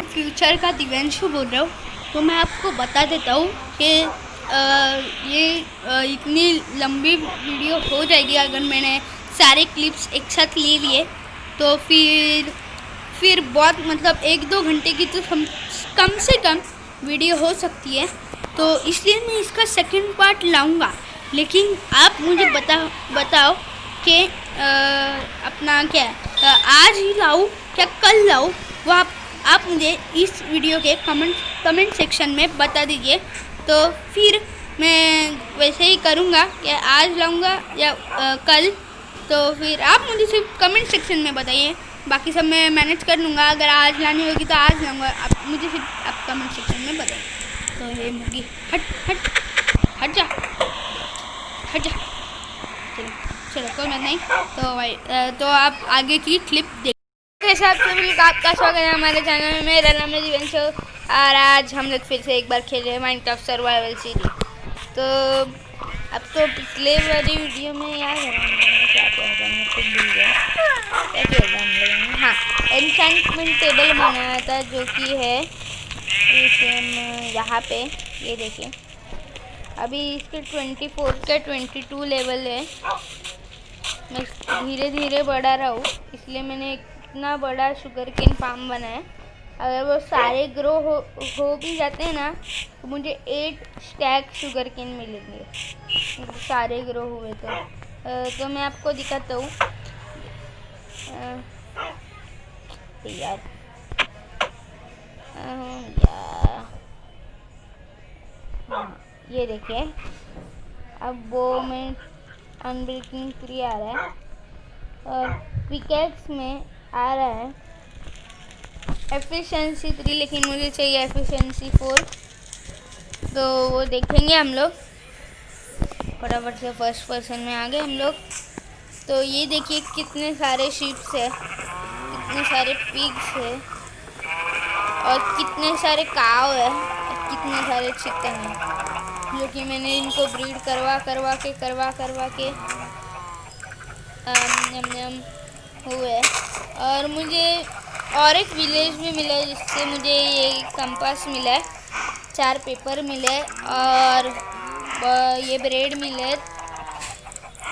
Future का दिव्यांशु बोल रहा हूँ। तो मैं आपको बता देता हूँ कि इतनी लंबी वीडियो हो जाएगी अगर मैंने सारे क्लिप्स एक साथ ले लिए, तो फिर बहुत मतलब 1-2 घंटे की तो कम से कम वीडियो हो सकती है। तो इसलिए मैं इसका सेकंड पार्ट लाऊंगा। लेकिन आप मुझे बताओ कि अपना क्या आज ही लाऊं क्या कल लाऊं, वो आप मुझे इस वीडियो के कमेंट सेक्शन में बता दीजिए। तो फिर मैं वैसे ही करूँगा कि आज लाऊंगा या कल। तो फिर आप मुझे सिर्फ कमेंट सेक्शन में बताइए, बाकी सब मैं मैनेज कर लूँगा। अगर आज लानी होगी तो आज लाऊंगा, आप मुझे सिर्फ आप कमेंट सेक्शन में बताइए। तो ये मुर्गी हट हट हट जा हट जा। चलो कोई बात नहीं। तो आप आगे की क्लिप देख। कैसे आप सभी लोग, आपका स्वागत है हमारे चैनल में। मेरा नाम है दिव्यांशु और आज हम लोग फिर से एक बार खेल रहे हैं माइनक्राफ्ट सर्वाइवल सीरीज। तो अब तो पिछले वाली वीडियो में याद है क्या था, मैं खुद भूल गया क्या किया था हम लोगों ने। हाँ, एन्चेंटमेंट टेबल बनाया था जो कि है यहाँ पे, ये देखिए। अभी इसके 24 के 22 लेवल है। मैं धीरे धीरे बढ़ा रहा हूँ, इसलिए मैंने इतना बड़ा शुगर केन फार्म बनाया। अगर वो सारे ग्रो हो भी जाते हैं ना, तो मुझे 8 स्टैक शुगर केन मिलेंगे, सारे ग्रो हुए तो मैं आपको दिखाता हूँ यार। हाँ, ये देखिए। अब वो में अनब्रेकिंग 3 आ रहा है और पिकेक्स में आ रहा है एफिशिएंसी 3, लेकिन मुझे चाहिए एफिशिएंसी 4। तो वो देखेंगे हम लोग। फटाफट से फर्स्ट पर्सन में आ गए हम लोग। तो ये देखिए कितने सारे शीप्स है, कितने सारे पिग्स है और कितने सारे काव है और कितने सारे चिकन है, जो कि मैंने इनको ब्रीड करवा के हुए। और मुझे और एक विलेज भी मिला है जिससे मुझे ये कंपास मिला है, 4 पेपर मिले और ये ब्रेड मिले,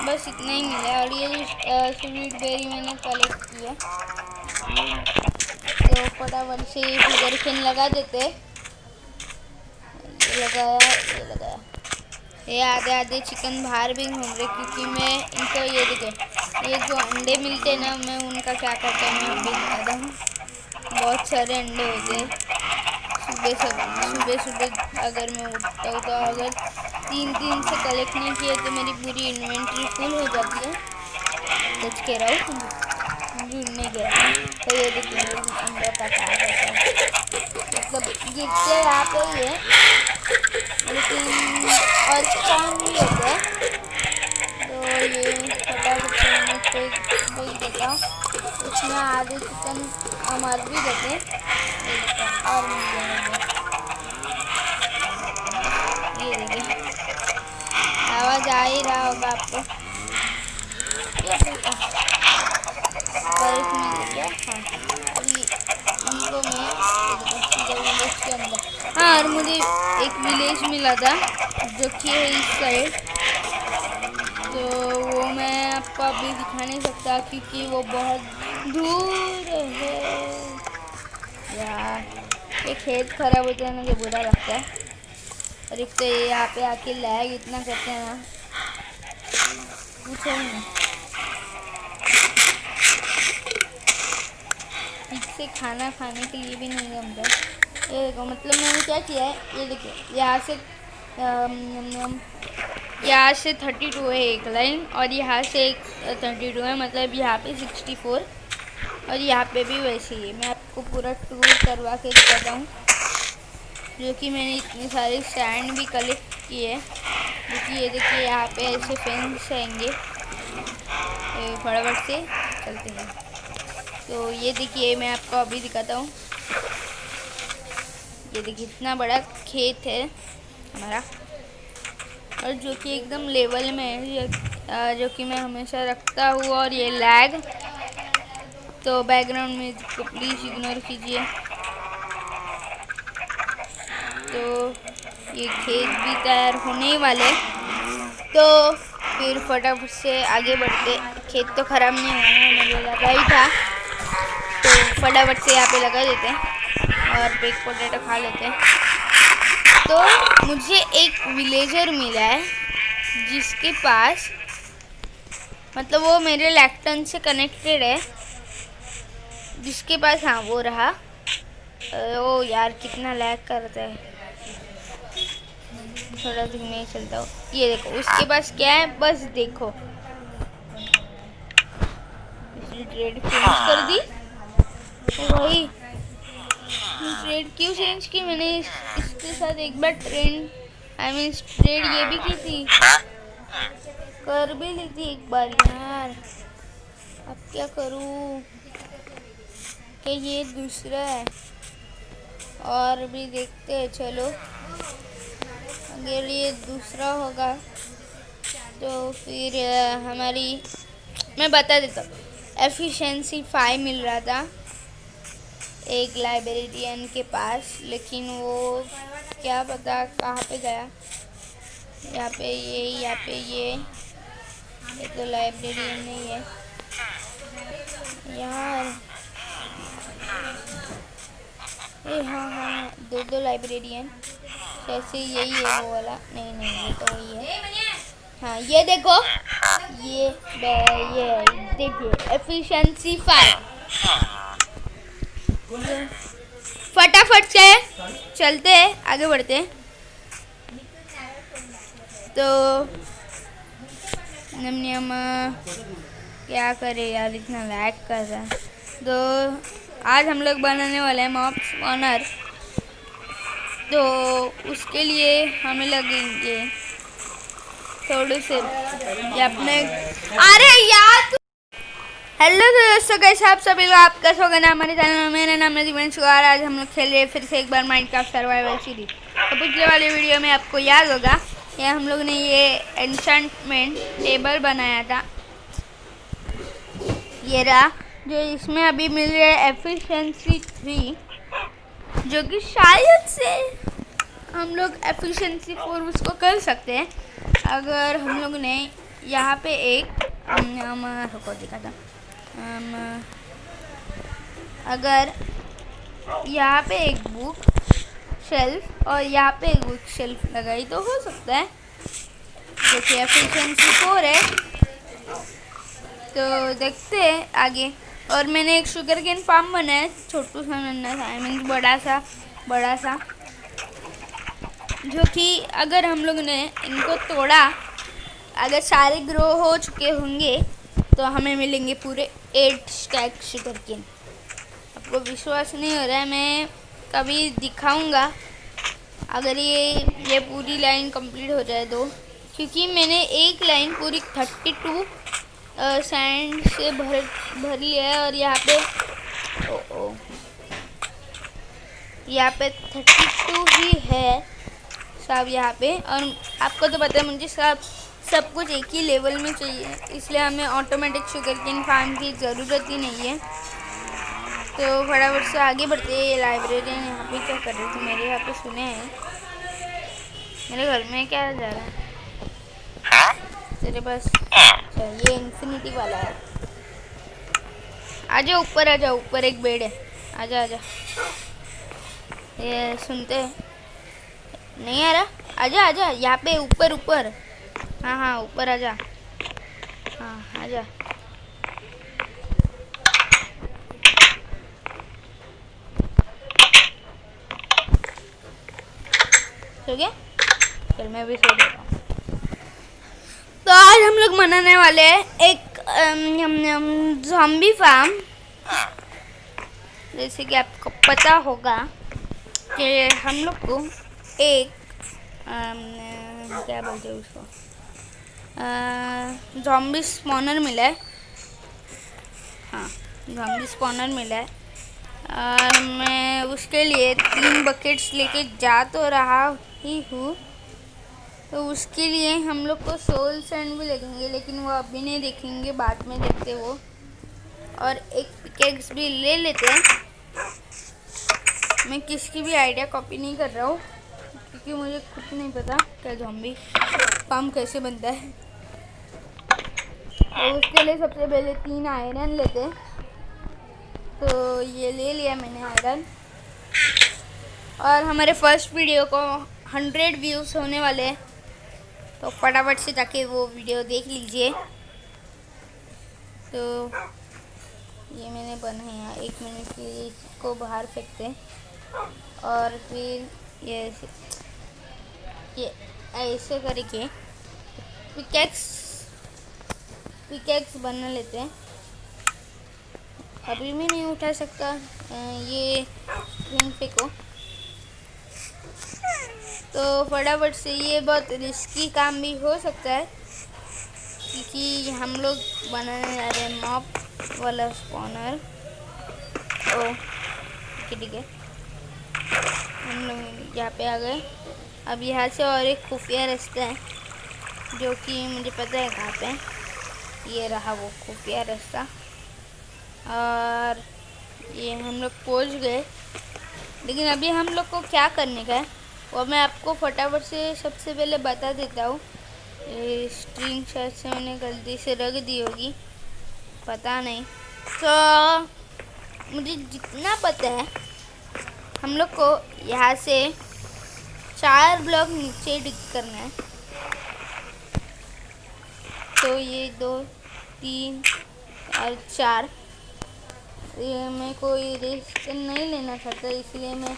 बस इतना ही मिला। और ये स्वीट बेरी मैंने कलेक्ट किया। तो फटाफट से शुगर केन लगा देते। ये लगाया। ये आधे चिकन बाहर भी घूम रहे, क्योंकि मैं इनको ये देखे, ये जो अंडे मिलते हैं ना, मैं उनका क्या करता हूँ मैं अभी दिखाता हूँ। बहुत सारे अंडे होते हैं। सुबह अगर मैं उठता हूँ तो अगर 3 से कलेक्ट नहीं किए तो मेरी पूरी इन्वेंट्री फुल हो जाती है। सच कह रहा हूँ, झूठ नहीं कह रहा। तो ये देखिए अंडे का क्या करता है, मतलब गिरते यहाँ पे ही है, लेकिन और स्ट्रॉन्ग भी होते हैं। तो ये फटाफट से मैं फेंक देता हूँ। उसमें आधे चिकन मर भी देते और मिल जाएंगे। ये देखिए आवाज़ आ ही रहा होगा आपको। बर्फ मिल गया। हाँ, अभी इनको मैं विलेज के अंदर। हाँ, और मुझे एक विलेज मिला था जो कि है इस साइड। तो वो मैं आपको अभी दिखा नहीं सकता क्योंकि वो बहुत दूर है यार। ये खेत खराब होता है ना, मुझे बुरा लगता है। और एक तो ये यहाँ पे आके लैग इतना करते हैं ना, पूछो नहीं। ठीक से खाना खाने के लिए भी नहीं जमता। ये देखो, मतलब मैंने क्या किया है, ये देखिए यहाँ से 32 है एक लाइन और यहाँ से एक 32 है, मतलब यहाँ पे 64 और यहाँ पे भी वैसे ही है। मैं आपको पूरा टूर करवा के दिखाता हूँ, जो कि मैंने इतने सारे स्टैंड भी कलेक्ट किए। जो कि ये देखिए यहाँ पे ऐसे फेंस आएंगे, फटाफट से चलते हैं। तो ये देखिए मैं आपको अभी दिखाता हूँ। ये देखिए इतना बड़ा खेत है हमारा, और जो कि एकदम लेवल में है। जो कि मैं हमेशा रखता हूँ। और ये लैग, तो बैकग्राउंड म्यूजिक को प्लीज़ इग्नोर कीजिए। तो ये खेत भी तैयार होने ही वाले, तो फिर फटाफट से आगे बढ़ते। खेत तो ख़राब नहीं होना, मुझे लगा ही था, तो फटाफट से यहाँ पे लगा देते हैं और बेक पोटैटो खा लेते हैं। तो मुझे एक विलेजर मिला है जिसके पास, मतलब वो मेरे लैक्टन से कनेक्टेड है, जिसके पास, हाँ वो रहा। ओ यार कितना लैग करता है, थोड़ा धीमे ही चलता हूँ। ये देखो उसके पास क्या है, बस देखो, इसने ट्रेड चेंज कर दी। ओ भाई, ट्रेड क्यों चेंज की? मैंने इसके साथ एक बार ट्रेड ये भी की थी, कर भी ली थी एक बार यार। अब क्या करूँ कि ये दूसरा है, और भी देखते हैं। चलो अगर ये दूसरा होगा तो फिर हमारी, मैं बता देता हूँ, एफिशिएंसी 5 मिल रहा था एक लाइब्रेरियन के पास, लेकिन वो क्या पता कहाँ पे गया। यहाँ पे ये तो लाइब्रेरियन नहीं है यार। हाँ, दो लाइब्रेरियन, जैसे यही है वो वाला। नहीं ये तो वही है। हाँ ये देखो, ये देखिए एफिशिएंसी 5। फटाफट से चलते हैं, आगे बढ़ते हैं। तो नम क्या करे यार, इतना लैग कर रहा है। तो आज हम लोग बनाने वाले हैं मॉब स्पॉनर, तो उसके लिए हमें लगेंगे थोड़े से अपने, अरे यार। हेलो दोस्तों, कैसे आप सभी लोग, आपका स्वागत है हमारे चैनल में। मेरा नाम है दिवेंश और आज हम लोग खेल रहे हैं फिर से एक बार माइनक्राफ्ट सर्वाइवल सीरीज। तो पिछले वाले वीडियो में आपको याद होगा या हम लोग ने ये एन्चेंटमेंट टेबल बनाया था, ये रहा, जो इसमें अभी मिल रहा है एफिशिएंसी 3, जो कि शायद से हम लोग एफिशिएंसी 4 उसको कर सकते हैं अगर हम लोग ने यहाँ पे एक रुको दिखा था, अगर यहाँ पे एक बुक शेल्फ और यहाँ पे एक बुक शेल्फ लगाई तो हो सकता है। देखिए एफिशिएंसी 4 है, तो देखते हैं आगे। और मैंने एक शुगर केन फार्म बनाया, छोटू सा नन्ना सा, आई मीन बड़ा सा, जो कि अगर हम लोग ने इनको तोड़ा, अगर सारे ग्रो हो चुके होंगे तो हमें मिलेंगे पूरे 8 स्टैक शुगर केन। आपको विश्वास नहीं हो रहा है, मैं कभी दिखाऊंगा अगर ये पूरी लाइन कंप्लीट हो जाए तो, क्योंकि मैंने एक लाइन पूरी 32 सैंड से भर लिया है। और यहाँ पे यहाँ पे 32 ही है सब यहाँ पे। और आपको तो पता है मुझे सब कुछ एक ही लेवल में चाहिए, इसलिए हमें ऑटोमेटिक शुगर केन फार्म की ज़रूरत ही नहीं है। तो फटाफट से आगे बढ़ते हैं। ये लाइब्रेरियन यहाँ पे क्या कर रहे थे, मेरे यहाँ पे सुने हैं। मेरे घर में क्या जा रहा है तेरे पास? अच्छा ये इन्फिनिटी वाला है। आजा ऊपर, आजा ऊपर, एक बेड है, आजा। ये सुनते हैं, नहीं आ रहा? आजा यहाँ पे ऊपर। हाँ ऊपर आजा, हाँ आजा। सो गया? चल मैं भी सो जाता हूँ। तो आज हम लोग बनाने वाले हैं एक ज़ॉम्बी फार्म। जैसे कि आपको पता होगा कि हम लोग को एक क्या बोलते हैं उसको, ज़ॉम्बी स्पॉनर मिला है। हाँ ज़ॉम्बी स्पॉनर मिला है। मैं उसके लिए 3 बकेट्स लेके जा तो रहा ही हूँ, तो उसके लिए हम लोग को सोल सैंड भी लगेंगे, लेकिन वो अभी नहीं देखेंगे, बाद में देखते वो। और एक पिकेक्स भी ले लेते हैं। मैं किसकी भी आइडिया कॉपी नहीं कर रहा हूँ, क्योंकि मुझे खुद नहीं पता क्या ज़ॉम्बी फार्म कैसे बनता है। तो उसके लिए सबसे पहले 3 आयरन लेते हैं। तो ये ले लिया मैंने आयरन। और हमारे फर्स्ट वीडियो को 100 व्यूज़ होने वाले हैं, तो फटाफट से जाके वो वीडियो देख लीजिए। तो ये मैंने बनाया, 1 मिनट के लिए इसको बाहर फेंकते हैं। और फिर ये ऐसे करके पिकेक्स बना लेते हैं। अभी मैं नहीं उठा सकता, ये स्क्रीन फेंको। तो फटाफट से, ये बहुत रिस्की काम भी हो सकता है, क्योंकि हम लोग बनाने जा रहे हैं मॉप वाला स्पॉनर। ओ ठीक है, हम लोग यहाँ पे आ गए। अब यहाँ से और एक खुफिया रास्ता है, जो कि मुझे पता है कहाँ पे है। ये रहा वो खुफिया रास्ता। और ये हम लोग पहुँच गए, लेकिन अभी हम लोग को क्या करने का है वो मैं आपको फटाफट से सबसे पहले बता देता हूँ। ये स्ट्रिंग शायद से मैंने गलती से रख दी होगी, पता नहीं। तो मुझे जितना पता है, हम लोग को यहाँ से 4 ब्लॉक नीचे डिग करना है। तो ये 2, 3 और 4, ये मैं कोई रिस्क नहीं लेना चाहता, इसलिए मैं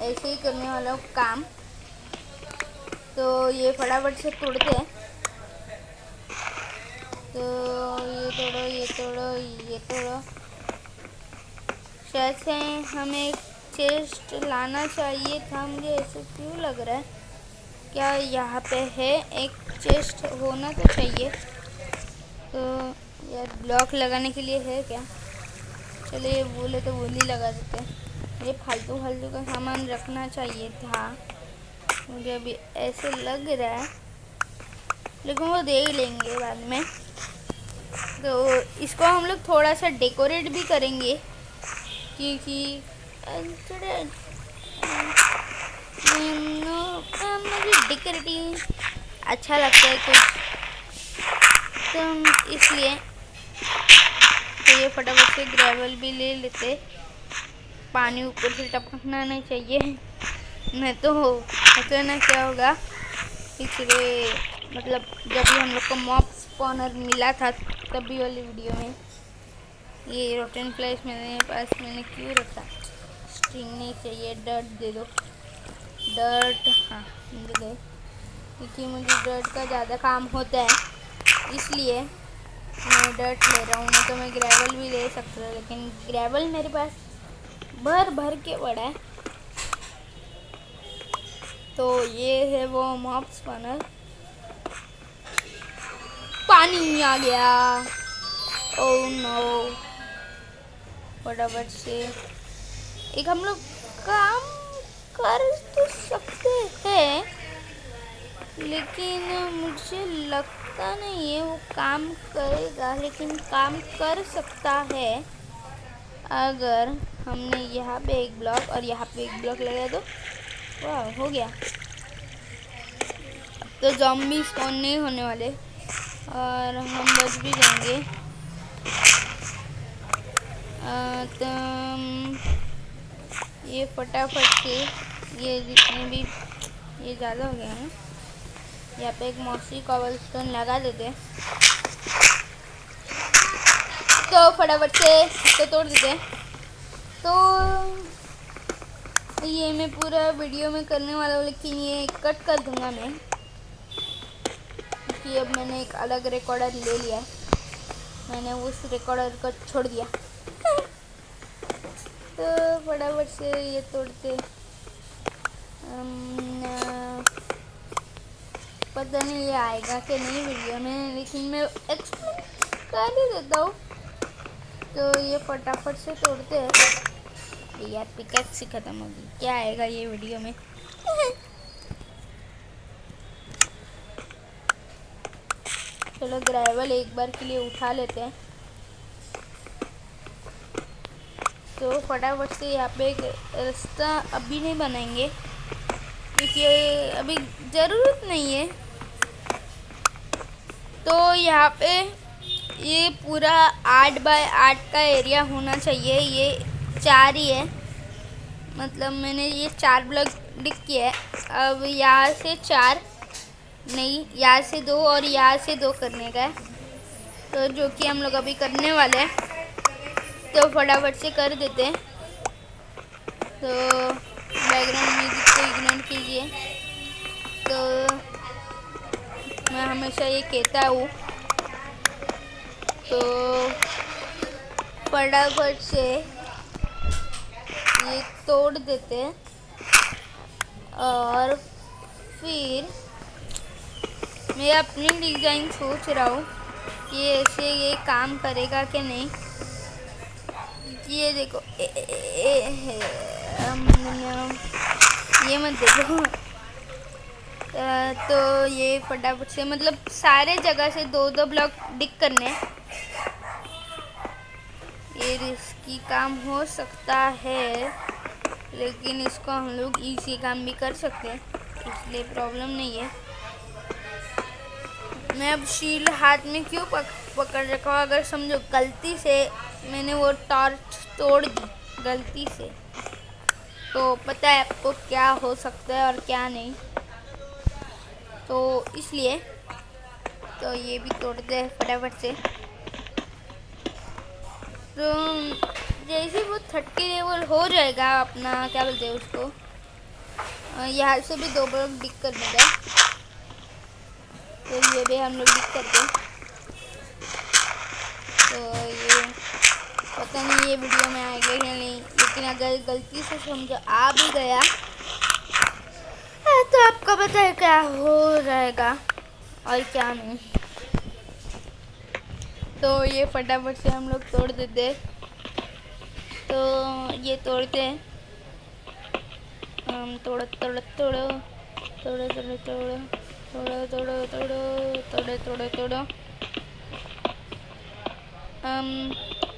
ऐसे ही करने वाला हूँ काम। तो ये फटाफट से तोड़ते हैं। तो ये तोड़ो, ये तोड़ो, ये तोड़ो। शायद से हमें चेस्ट लाना चाहिए था, मुझे ऐसे क्यों लग रहा है। क्या यहाँ पे है, एक चेस्ट होना तो चाहिए। तो यार ब्लॉक लगाने के लिए है क्या? चलिए बोले तो बोल ही लगा देते हैं। ये फालतू का सामान रखना चाहिए था, मुझे अभी ऐसे लग रहा है, लेकिन वो दे ही लेंगे बाद में। तो इसको हम लोग थोड़ा सा डेकोरेट भी करेंगे, क्योंकि मुझे डेकोरेटिव अच्छा लगता है कुछ, तो इसलिए। तो ये फटाफट से ग्रेवल भी ले लेते। पानी ऊपर से टपकना नहीं चाहिए, नहीं तो ना क्या होगा। पिछले मतलब जब भी हम लोग को मॉप स्पॉनर मिला था, तभी वाली वीडियो में ये रोटन फ्लैश मेरे पास मैंने क्यों रखा। स्ट्रिंग नहीं चाहिए, डर्ट दे दो। डर्ट हाँ मिल गए, क्योंकि मुझे डर्ट का ज़्यादा काम होता है, इसलिए मैं डर्ट ले रहा हूँ। नहीं तो मैं ग्रेवल भी ले सकता था, लेकिन ग्रेवल मेरे पास भर के पड़ा है। तो ये है वो मॉप स्पॉनर। पानी आ गया, ओह नो। फटाफट से एक हम लोग काम कर तो सकते हैं, लेकिन मुझे लगता नहीं है वो काम करेगा, लेकिन काम कर सकता है अगर हमने यहाँ पे एक ब्लॉक और यहाँ पे एक ब्लॉक लगाया तो। वाह हो गया। तो ज़ॉम्बी स्पॉन नहीं होने वाले और हम बच भी जाएंगे। तो ये फटाफट से, ये जितने भी, ये ज़्यादा हो गया है, यहाँ पे एक मॉसी कॉबलस्टोन लगा देते हैं। तो फटाफट से तो तोड़ देते हैं। तो ये मैं पूरा वीडियो में करने वाला हूँ, लेकिन ये कट कर दूंगा मैं, क्योंकि अब मैंने एक अलग रिकॉर्डर ले लिया, मैंने उस रिकॉर्डर को छोड़ दिया। तो फटाफट से ये तोड़ते। पता नहीं ये आएगा कि नहीं वीडियो में, लेकिन मैं एक्सप्लेन कर ही देता हूँ। तो ये फटाफट से तोड़ते हैं। यार पिकेक्स ही खत्म होगी, क्या आएगा ये वीडियो में। चलो ग्रेवल एक बार के लिए उठा लेते हैं। तो फटाफट से यहाँ पे एक रास्ता अभी नहीं बनाएंगे क्योंकि अभी ज़रूरत नहीं है। तो यहाँ पे ये पूरा 8 बाय 8 का एरिया होना चाहिए। ये 4 ही है, मतलब मैंने ये 4 ब्लॉक डिक किया है। अब यहाँ से 4 नहीं, यहाँ से 2 और यहाँ से 2 करने का है, तो जो कि हम लोग अभी करने वाले हैं। तो फटाफट से कर देते हैं। तो बैकग्राउंड म्यूजिक को इग्नोर कीजिए। तो मैं हमेशा ये कहता हूँ, तो फटाफट से ये तोड़ देते हैं और फिर मैं अपनी डिज़ाइन सोच रहा हूँ कि ऐसे ये काम करेगा कि नहीं। ये देखो ये मत देखो। तो ये फटाफट से मतलब सारे जगह से 2-2 ब्लॉक डिक करने हैं। ये रिस्की काम हो सकता है, लेकिन इसको हम लोग इजी काम भी कर सकते हैं, इसलिए प्रॉब्लम नहीं है। मैं अब शील्ड हाथ में क्यों पकड़ रखा हूँ? अगर समझो गलती से मैंने वो टॉर्च तोड़ दी गलती से, तो पता है आपको क्या हो सकता है और क्या नहीं। तो इसलिए तो ये भी तोड़ते हैं फटाफट से। तो जैसे वो 30 लेवल हो जाएगा अपना, क्या बोलते हैं उसको, यहाँ से भी 2 ब्लॉक डिक करने का। तो ये भी हम लोग डिक करते हैं। तो ये पता नहीं ये वीडियो में आएगा या नहीं, लेकिन अगर गलती से समझो आ भी गया तो आपको पता है क्या हो जाएगा और क्या नहीं। तो ये फटाफट से हम लोग तोड़ देते हैं। तो ये तोड़ते हैं हम, तोड़ो तोड़ो तोड़ो तोड़ो तोड़ो तोड़ो तोड़ो तोड़ो तोड़ो तोड़ो तोड़ो तोड़ो।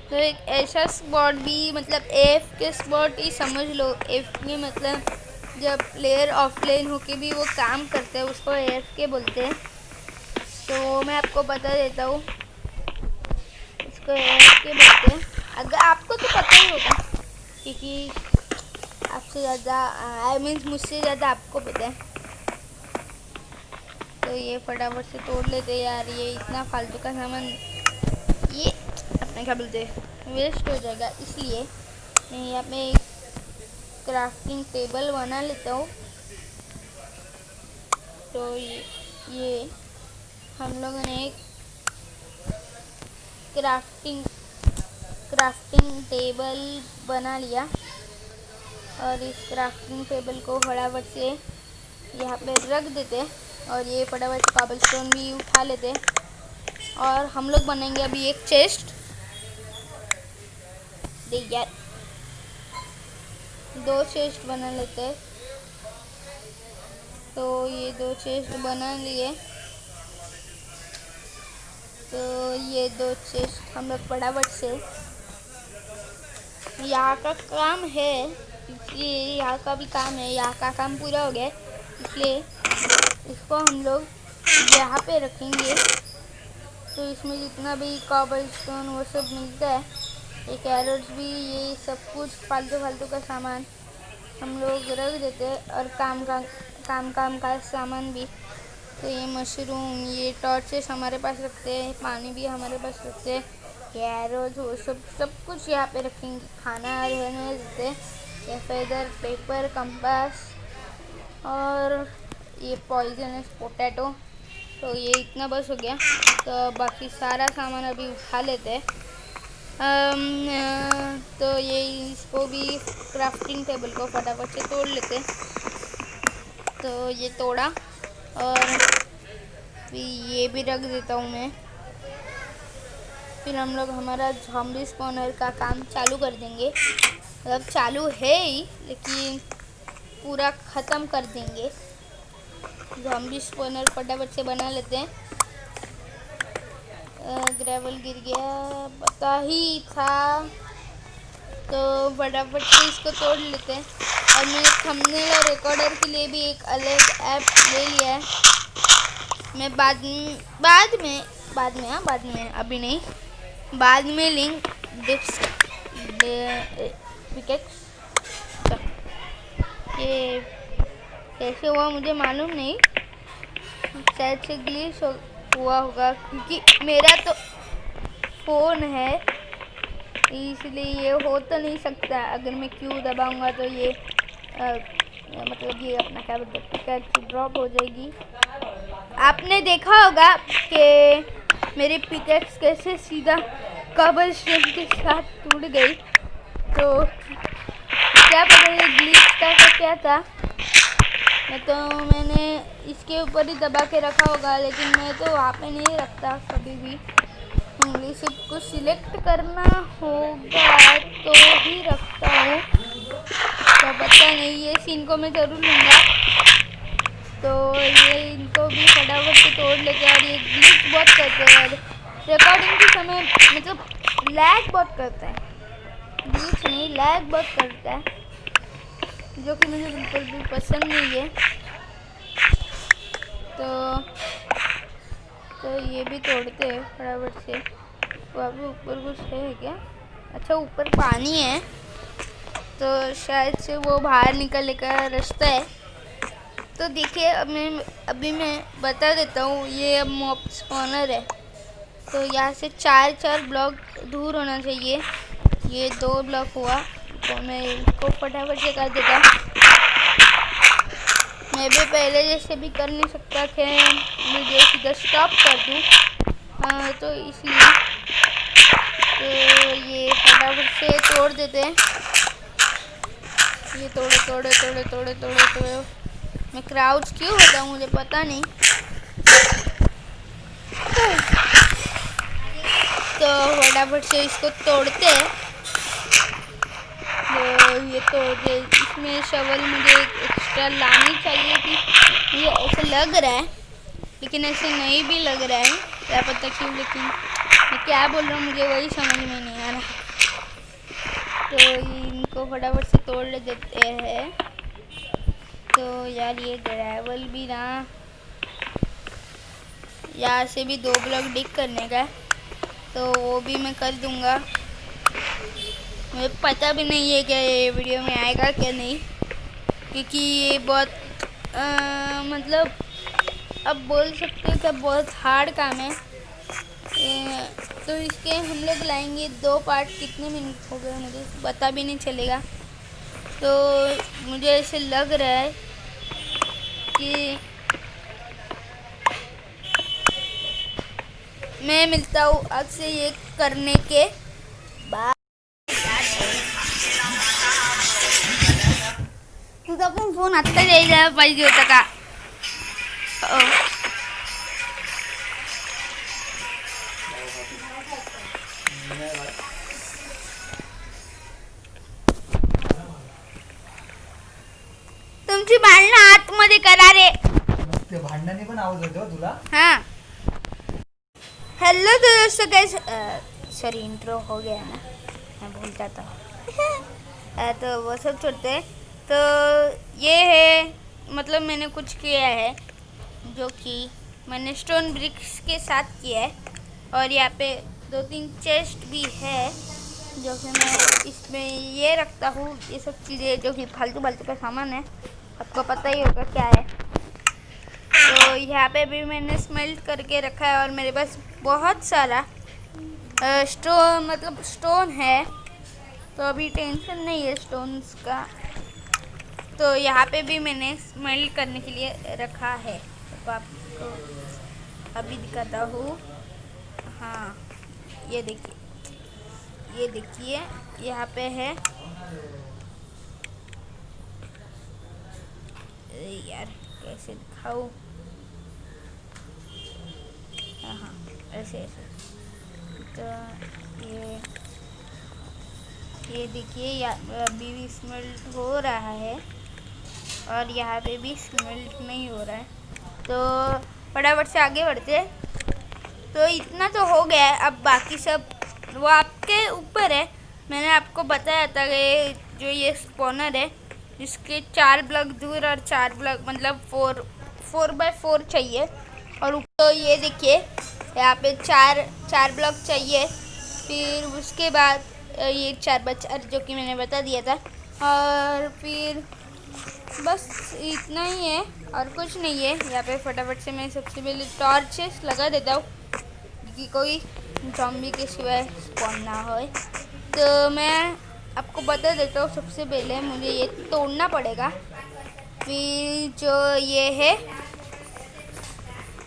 तो एक ऐसा स्पॉट भी, मतलब एफ के स्पॉट ही समझ लो। एफ में मतलब जब प्लेयर ऑफलाइन होके भी वो काम करते हैं, उसको एफ के बोलते हैं। तो मैं आपको बता देता हूँ, इसको एफ के बोलते हैं। अगर आपको तो पता ही होगा क्योंकि आपसे ज़्यादा आई मीन्स मुझसे ज़्यादा आपको पता है। तो ये फटाफट से तोड़ लेते यार, ये इतना फालतू का सामान ये अपने क्या बोलते वेस्ट हो जाएगा, इसलिए मैं यहाँ पे एक क्राफ्टिंग टेबल बना लेता हूँ। तो ये हम लोगों ने एक क्राफ्टिंग टेबल बना लिया और इस क्राफ्टिंग टेबल को फटाफट से यहाँ पे रख देते और ये फटाफट से कॉबलस्टोन भी उठा लेते और हम लोग बनाएंगे अभी एक चेस्ट। देख यार, 2 चेस्ट बना लेते हैं। तो ये 2 चेस्ट बना लिए। तो ये 2 चेस्ट हम लोग फटाफट से, यहाँ का काम है इसलिए यहाँ का भी काम है, यहाँ का काम पूरा हो गया इसलिए इसको हम लोग यहाँ पे रखेंगे। तो इसमें जितना भी कॉबलस्टोन वो सब मिलता है, ये कैरेट्स भी, ये सब कुछ फालतू का सामान हम लोग रख देते हैं और काम का सामान भी। तो ये मशरूम, ये टॉर्चेस हमारे पास रखते हैं, पानी भी हमारे पास रखते हैं, कैरेट्स वो सब कुछ यहाँ पे रखेंगे। खाना रहने देते हैं, ये फेदर, पेपर, कंपास और ये पॉइजनस पोटैटो। तो ये इतना बस हो गया। तो बाकी सारा सामान अभी उठा लेते हैं। तो ये इसको भी क्राफ्टिंग टेबल को फटाफट से तोड़ लेते हैं। तो ये तोड़ा और फिर ये भी रख देता हूँ मैं। फिर हम लोग हमारा ज़ॉम्बी स्पॉनर का काम चालू कर देंगे। मतलब चालू है ही, लेकिन पूरा ख़त्म कर देंगे। ज़ॉम्बी स्पॉनर फटाफट से बना लेते हैं। ग्रेवल गिर गया, पता ही था। तो फटाफट से इसको तोड़ लेते हैं। और मैंने थंबनेल और रिकॉर्डर के लिए भी एक अलग ऐप ले लिया है। मैं बाद में अभी नहीं, बाद में लिंक पिकेक्स ये कैसे हुआ मुझे मालूम नहीं, शायद से ग्लिच हुआ होगा क्योंकि मेरा तो फ़ोन है, इसलिए ये हो तो नहीं सकता। अगर मैं क्यू दबाऊंगा तो ये मतलब ये अपना क्या बोलते पिकैक्स ड्रॉप हो जाएगी। आपने देखा होगा कि मेरी पिकैक्स कैसे सीधा कवर स्ट्रीम के साथ टूट गई। तो क्या पता ये ग्लिच का क्या था, तो मैंने इसके ऊपर ही दबा के रखा होगा, लेकिन मैं तो वहाँ पे नहीं रखता कभी भी। उंगली से कुछ सिलेक्ट करना होगा तो ही रखता हूँ, तो पता नहीं। ये सीन को मैं ज़रूर लूँगा। तो ये इनको भी फटाफट से तोड़ लेते हैं। और ये ग्लिच बहुत करते हैं, रिकॉर्डिंग के समय मतलब लैग बहुत करता है, ग्लिच नहीं लैग बहुत करता है, जो कि मुझे बिल्कुल भी पसंद नहीं है। तो ये भी तोड़ते हैं फटाफट से। वहाँ पे ऊपर कुछ है क्या? अच्छा, ऊपर पानी है, तो शायद से वो बाहर निकलने का रास्ता है। तो देखिए अभी मैं बता देता हूँ, ये अब मॉब स्पॉनर है, तो यहाँ से 4 ब्लॉक दूर होना चाहिए। ये 2 ब्लॉक हुआ, तो मैं इसको फटाफट से कर देता हूँ। मैं भी पहले जैसे भी कर नहीं सकता कि वीडियो सीधा स्टॉप कर दूँ, तो इसलिए तो ये फटाफट से तोड़ देते हैं। ये तोड़े। मैं क्राउच क्यों होता हूँ मुझे पता नहीं। तो फटाफट से इसको तोड़ते हैं। तो ये तोड़ दे। इसमें शवल मुझे एक्स्ट्रा लानी चाहिए थी, ये ऐसे लग रहा है, लेकिन ऐसे नहीं भी लग रहा है, क्या पता क्यों। लेकिन मैं क्या बोल रहा हूँ मुझे वही समझ में नहीं आ रहा। तो इनको फटाफट से तोड़ देते हैं। तो यार ये ग्रेवल भी ना, यहाँ से भी 2 ब्लॉक डिग करने का, तो वो भी मैं कर दूंगा। मुझे पता भी नहीं है कि ये वीडियो में आएगा क्या नहीं, क्योंकि ये बहुत मतलब अब बोल सकते हैं कि बहुत हार्ड काम है। तो इसके हम लोग लाएंगे 2 पार्ट। कितने मिनट हो गए मुझे पता भी नहीं चलेगा। तो मुझे ऐसे लग रहा है कि मैं मिलता हूँ आपसे ये करने के बाद। तुझा पण फोन आत्ता द्यायला पाहिजे होता का? तुमची भांडणं आतमध्ये करा रे। ते भांडणाने पण आवाज येतो तुला? हाँ, हेलो दोस्तों, कैसे सॉरी इंट्रो हो गया ना, मैं भूलता था। तो वो सब छोड़ते हैं। तो ये है मतलब मैंने कुछ किया है जो कि मैंने स्टोन ब्रिक्स के साथ किया है। और यहाँ पे 2-3 चेस्ट भी है जो कि मैं इसमें ये रखता हूँ। ये सब चीज़ें जो कि फालतू का सामान है, आपको पता ही होगा क्या है। तो यहाँ पे भी मैंने स्मेल्ट करके रखा है, और मेरे पास बहुत सारा स्टोन है, तो अभी टेंशन नहीं है स्टोन्स का। तो यहाँ पे भी मैंने स्मेल्ट करने के लिए रखा है, तो आपको अभी दिखाता हूँ। हाँ, ये देखिए यहाँ पे है। यार कैसे दिखाऊँ? हाँ, ऐसे। तो ये देखिए अभी भी स्मेल्ट हो रहा है, और यहाँ पे भी स्मेल्ट नहीं हो रहा है। तो फटाफट से आगे बढ़ते हैं। तो इतना तो हो गया है, अब बाकी सब वो आपके ऊपर है। मैंने आपको बताया था कि जो ये स्पॉनर है जिसके 4 ब्लॉक दूर और 4 ब्लॉक मतलब 4x4 चाहिए। और तो ये देखिए यहाँ पे चार ब्लॉक चाहिए। फिर उसके बाद ये 4x4 जो कि मैंने बता दिया था। और फिर बस इतना ही है और कुछ नहीं है। यहाँ पे फटाफट से मैं सबसे पहले टॉर्चेस लगा देता हूँ कि कोई ज़ॉम्बी के सिवाय स्पॉन ना हो। तो मैं आपको बता देता हूँ, सबसे पहले मुझे ये तोड़ना पड़ेगा। फिर जो ये है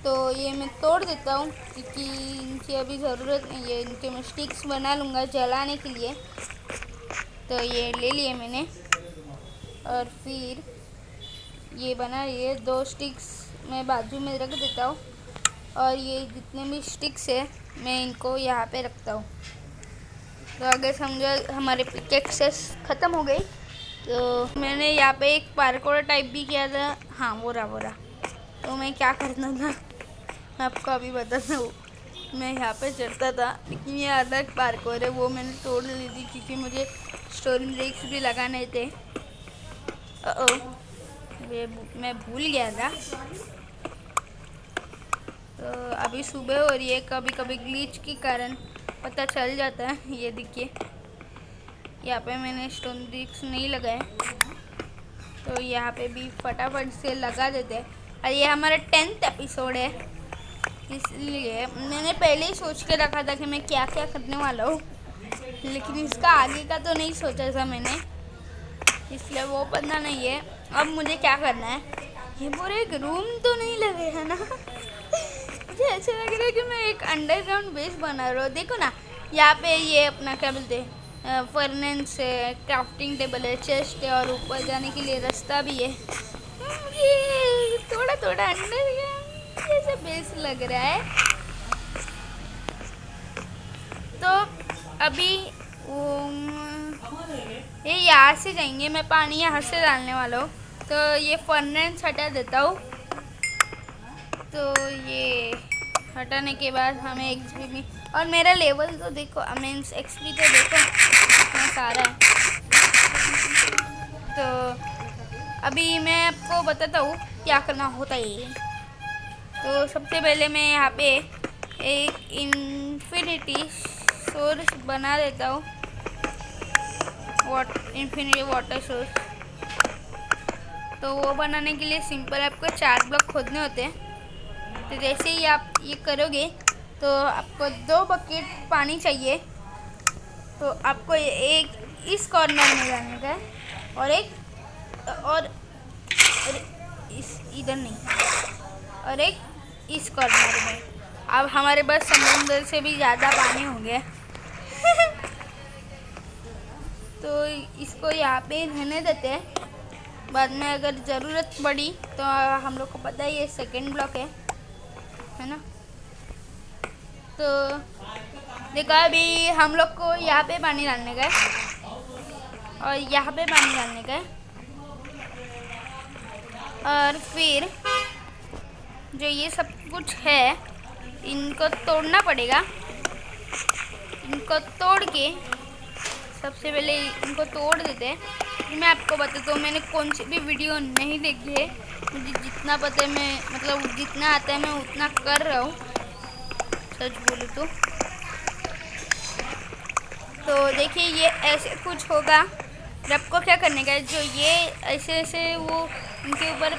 तो ये मैं तोड़ देता हूँ क्योंकि इनकी अभी ज़रूरत नहीं है। इनके मैं स्टिक्स बना लूँगा जलाने के लिए। तो ये ले लिए मैंने और फिर ये बना लिए 2 स्टिक्स मैं बाजू में रख देता हूँ। और ये जितने भी स्टिक्स है मैं इनको यहाँ पे रखता हूँ। तो अगर समझो हमारे पिकेक्सेस ख़त्म हो गई तो मैंने यहाँ पे एक पार्कोर टाइप भी किया था। हाँ वो रहा। तो मैं क्या करता था आपको अभी बताता हूँ। मैं यहाँ पे चढ़ता था लेकिन ये अलग पार्कोर है, वो मैंने तोड़ ली थी क्योंकि मुझे स्टोरी ब्रेक्स भी लगाने थे। मैं भूल गया था। तो अभी सुबह हो रही है, कभी कभी ग्लिच के कारण पता चल जाता है। ये देखिए यहाँ पे मैंने स्टोन ब्रिक्स नहीं लगाए तो यहाँ पे भी फटाफट से लगा देते हैं। और ये हमारा 10th एपिसोड है, इसलिए मैंने पहले ही सोच के रखा था कि मैं क्या क्या करने वाला हूँ, लेकिन इसका आगे का तो नहीं सोचा था मैंने, इसलिए वो पता नहीं है। अब मुझे क्या करना है, ये पूरे एक रूम तो नहीं लगे है ना मुझे ऐसा लग रहा है कि मैं एक अंडरग्राउंड बेस बना रहा हूँ। देखो ना यहाँ पे ये अपना क्या बोलते हैं फर्नेस है, क्राफ्टिंग टेबल है, चेस्ट है और ऊपर जाने के लिए रास्ता भी है। ये थोड़ा थोड़ा अंडरग्राउंड जैसे बेस लग रहा है। तो अभी ये यहाँ से जाएंगे, मैं पानी यहाँ से डालने वाला हूँ। तो ये फर्नेस हटा देता हूँ। तो ये हटाने के बाद हमें एक्सपी भी, और मेरा लेवल तो देखो मीन्स एक्सपी तो देखो इतना सारा है। तो अभी मैं आपको बताता हूँ क्या करना होता है। तो सबसे पहले मैं यहाँ पे एक इन्फिनिटी सोर्स बना देता हूँ, इन्फिनिटी वाटर सोर्स। तो वो बनाने के लिए सिंपल आपको 4 ब्लॉक खोदने होते हैं। तो जैसे ही आप ये करोगे तो आपको 2 बकेट पानी चाहिए। तो आपको एक इस कॉर्नर में जाने का है और एक और इस इधर नहीं, और एक इस कॉर्नर में। अब हमारे पास समुद्र से भी ज़्यादा पानी हो गया तो इसको यहाँ पे रहने देते हैं। बाद में अगर ज़रूरत पड़ी तो हम लोग को पता है ये 2nd ब्लॉक है ना। तो देखो अभी हम लोग को यहाँ पे पानी डालने का है और यहाँ पे पानी डालने का है। और फिर जो ये सब कुछ है इनको तोड़ना पड़ेगा। इनको तोड़ के सबसे पहले इनको तोड़ देते हैं। मैं आपको बताता हूँ मैंने कौन सी भी वीडियो नहीं देखी है, मुझे जितना पता है मैं मतलब जितना आता है मैं उतना कर रहा हूँ सच बोलूँ तो देखिए ये ऐसे कुछ होगा। आपको क्या करने का है, जो ये ऐसे ऐसे वो इनके ऊपर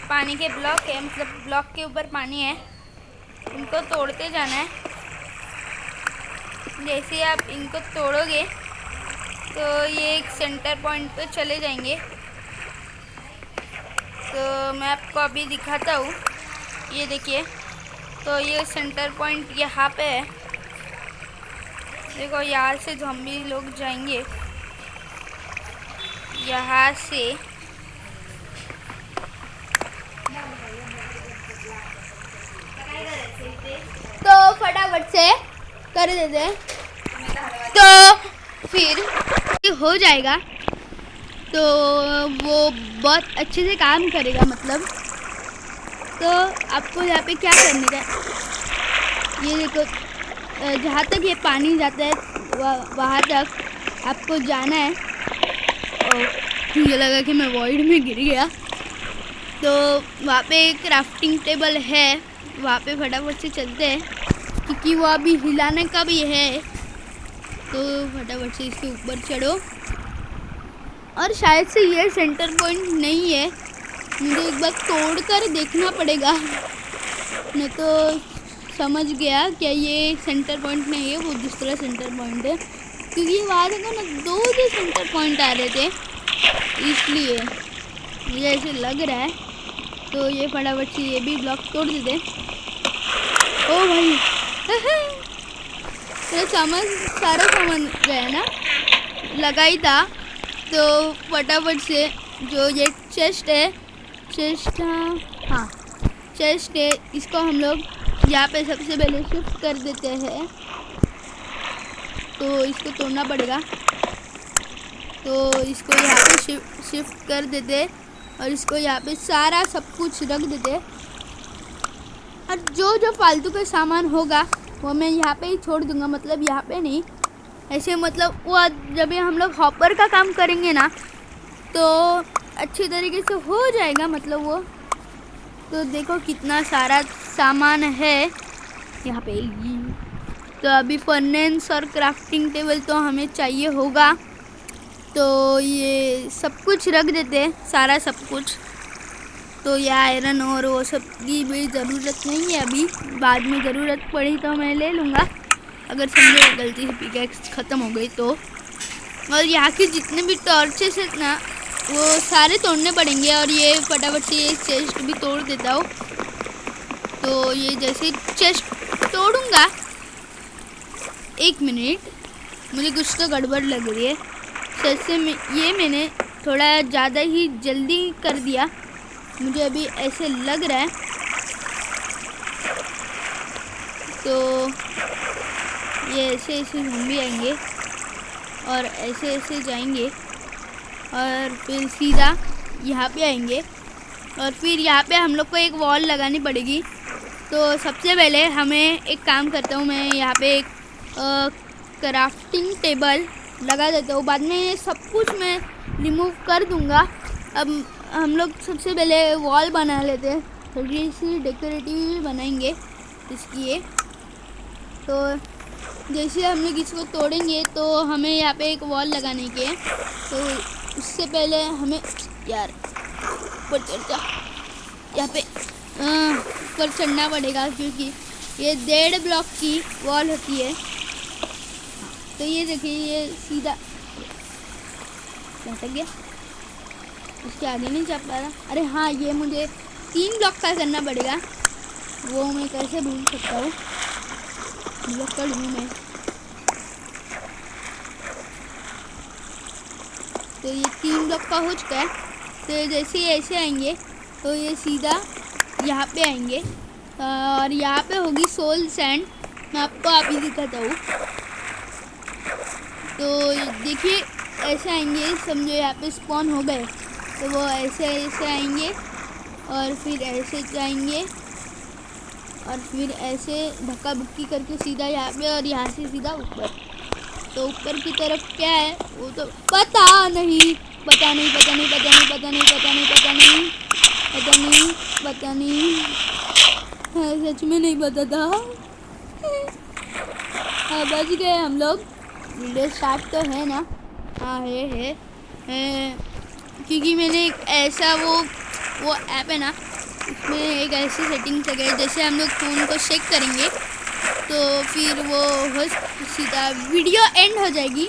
पानी के ब्लॉक है, मतलब ब्लॉक के ऊपर पानी है, इनको तोड़ते जाना है। जैसे ही आप इनको तोड़ोगे तो ये एक सेंटर पॉइंट पे चले जाएंगे। तो मैं आपको अभी दिखाता हूँ, ये देखिए। तो ये सेंटर पॉइंट यहाँ पे है, देखो यहाँ से ज़ॉम्बी लोग जाएंगे यहाँ से। तो फटाफट से कर देते हैं तो फिर हो जाएगा। तो वो बहुत अच्छे से काम करेगा मतलब। तो आपको यहाँ पे क्या करने का, ये देखो जहाँ तक ये पानी जाता है वहाँ तक आपको जाना है। और मुझे लगा कि मैं वॉइड में गिर गया। तो वहाँ पे क्राफ्टिंग टेबल है, वहाँ पे फटाफट से चलते हैं क्योंकि वो अभी हिलाने का भी है। तो फटाफट से इसके ऊपर चढ़ो। और शायद से ये सेंटर पॉइंट नहीं है, मुझे एक बार तोड़ कर देखना पड़ेगा। मैं तो समझ गया क्या ये सेंटर पॉइंट नहीं है, वो दूसरा सेंटर पॉइंट है क्योंकि वहाँ देखो ना 2 जो सेंटर पॉइंट आ रहे थे, इसलिए मुझे ऐसे लग रहा है। तो ये फटाफट से ये भी ब्लॉक तोड़ देते। ओ भाई तो सारा सामान गया ना, लगा ही था। तो फटाफट से जो ये चेस्ट है, हाँ चेस्ट है, इसको हम लोग यहाँ पे सबसे पहले शिफ्ट कर देते हैं। तो इसको तोड़ना पड़ेगा। तो इसको यहाँ पे शिफ्ट कर देते और इसको यहाँ पे सारा सब कुछ रख देते। और जो फालतू का सामान होगा वो मैं यहाँ पे ही छोड़ दूँगा, मतलब यहाँ पे नहीं, ऐसे मतलब वो जब हम लोग हॉपर का काम करेंगे ना तो अच्छी तरीके से हो जाएगा, मतलब वो। तो देखो कितना सारा सामान है यहाँ पे। तो अभी फर्नेस और क्राफ्टिंग टेबल तो हमें चाहिए होगा, तो ये सब कुछ रख देते, सारा सब कुछ। तो ये आयरन और वो सब की भी ज़रूरत नहीं है अभी, बाद में ज़रूरत पड़ी तो मैं ले लूँगा, अगर समझो गलती से पिकैक्स ख़त्म हो गई तो। और यहाँ के जितने भी टॉर्चेस हैं ना वो सारे तोड़ने पड़ेंगे। और ये फटाफट से ये चेस्ट भी तोड़ देता हूँ। तो ये जैसे चेस्ट तोड़ूँगा, 1 मिनट, मुझे कुछ तो गड़बड़ लग रही है। जैसे ये मैंने थोड़ा ज़्यादा ही जल्दी कर दिया, मुझे अभी ऐसे लग रहा है। तो ये ऐसे ज़ॉम्बी आएंगे और ऐसे जाएंगे और फिर सीधा यहाँ पे आएंगे। और फिर यहाँ पे हम लोग को एक वॉल लगानी पड़ेगी। तो सबसे पहले हमें एक काम करता हूँ, मैं यहाँ पे एक क्राफ्टिंग टेबल लगा देता हूँ, बाद में ये सब कुछ मैं रिमूव कर दूँगा। अब हम लोग सबसे पहले वॉल बना लेते हैं, थोड़ी सी डेकोरेटिव बनाएंगे इसकी ये। तो जैसे हम लोग इसको तोड़ेंगे तो हमें यहाँ पे एक वॉल लगाने की है। तो उससे पहले हमें यार ऊपर चढ़ यहाँ पे ऊपर चढ़ना पड़ेगा क्योंकि ये 1.5 ब्लॉक की वॉल होती है। तो ये देखिए ये सीधा लटक गया, इसके आगे नहीं जा पा रहा। अरे हाँ, ये मुझे 3 ब्लॉक का करना पड़ेगा, वो मैं कैसे भूल सकता हूँ, ब्लॉक कर लूँ मैं। तो ये 3 ब्लॉक का हो चुका है। तो जैसे ही ऐसे आएंगे तो ये सीधा यहाँ पे आएंगे और यहाँ पे होगी सोल सैंड, मैं आपको अभी दिखाता हूँ। तो देखिए ऐसे आएंगे, समझो यहाँ पे स्पॉन हो गए, तो वो ऐसे आएंगे और फिर ऐसे जाएंगे और फिर ऐसे धक्का बुक्की करके सीधा यहाँ पे और यहाँ से सीधा ऊपर। तो ऊपर की तरफ क्या है वो तो पता नहीं। हाँ, सच में नहीं पता था। हाँ, बच गए हम लोग। वीडियो स्टार्ट तो है ना? हाँ है। क्योंकि मैंने एक ऐसा वो ऐप है ना, उसमें एक ऐसी सेटिंग्स है जैसे हम लोग फ़ोन को शेक करेंगे तो फिर वो हो सीधा वीडियो एंड हो जाएगी।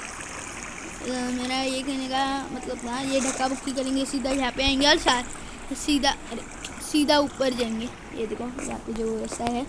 मेरा ये कहने का मतलब था, ये धक्का बुक्की करेंगे सीधा यहाँ पे आएंगे और सीधा ऊपर जाएंगे। ये देखो यहाँ पे जो ऐसा है